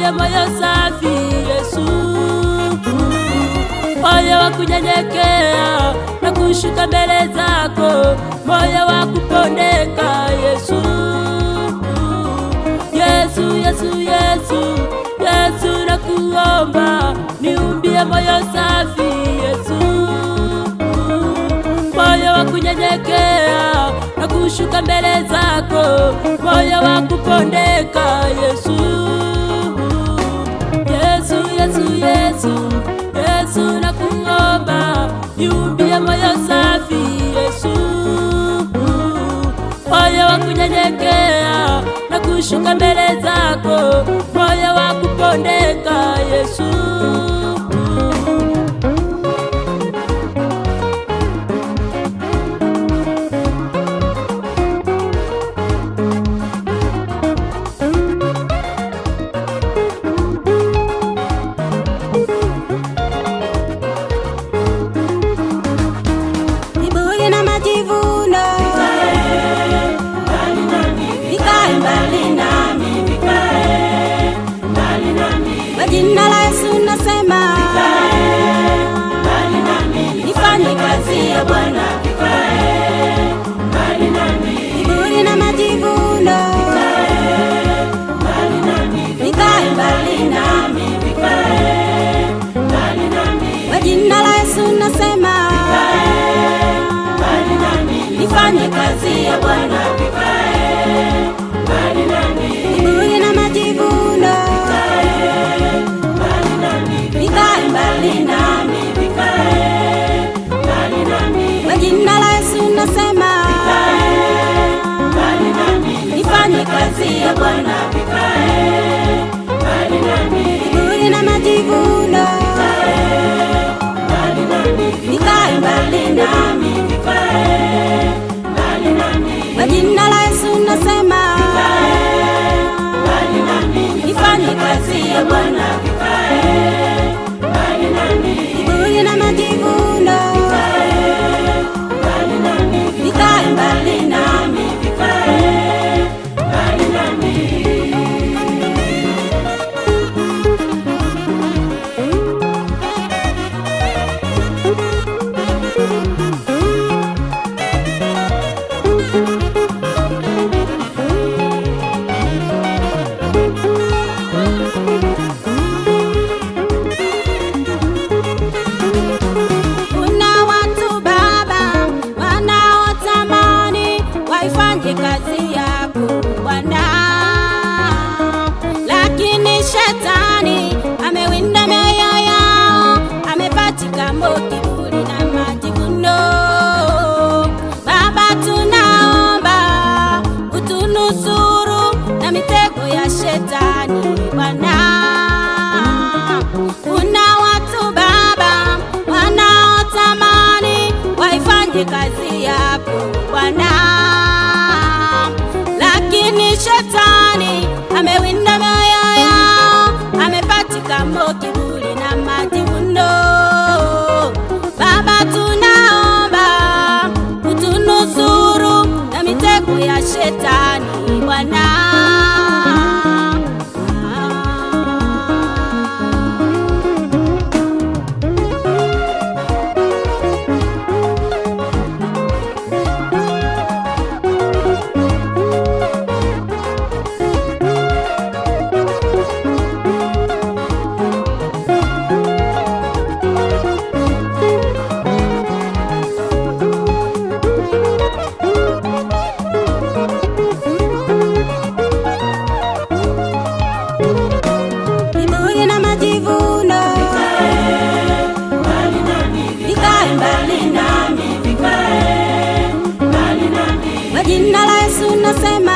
niumbie moyo safi Yesu, moyo wa kunyenyekea na kushuka mbele zako, moyo wa kupondeka Yesu. Yesu, Yesu, Yesu, Yesu nakuomba, niumbie moyo safi Yesu, moyo wa kunyenyekea na kushuka mbele zako, moyo wa kupondeka Yesu. Yesu, Yesu, Yesu, Yesu nakuomba, niumbie moyo safi Yesu, moyo wa kunyenyekea na kushuka mbele zako, moyo wa kupondeka Yesu. Kiburi na majivuno kwa jina la Yesu nasema, nifanye kazi ya Bwana. Kiburi na majivuno vikae mbali nami, kwa jina la Yesu nasema, nifanye kazi ya Bwana. Kiburi na majivuno vikae mbali nami, kwa jina la Yesu nasema, nifanye kazi ya Bwana. Kiburi na majivuno vikae mbali nami, kwa jina la Yesu nasema, nifanye kazi ya Bwana. Kiburi na majivuno vikae mbali nami, kazi yako Bwana, lakini shetani amewinda mioyo yao, amepatika kiburi na majivuno. Baba, tunaomba utunusuru na mitego ya shetani Bwana. Kuna watu Baba wanaotamani waifanye kazi yako Bwana, lakini shetani amewinda mioyo yao, amepatika kiburi na majivuno. Baba, tunaomba utunusuru na mitego ya shetani Bwana. Kwa jina la Yesu nasema,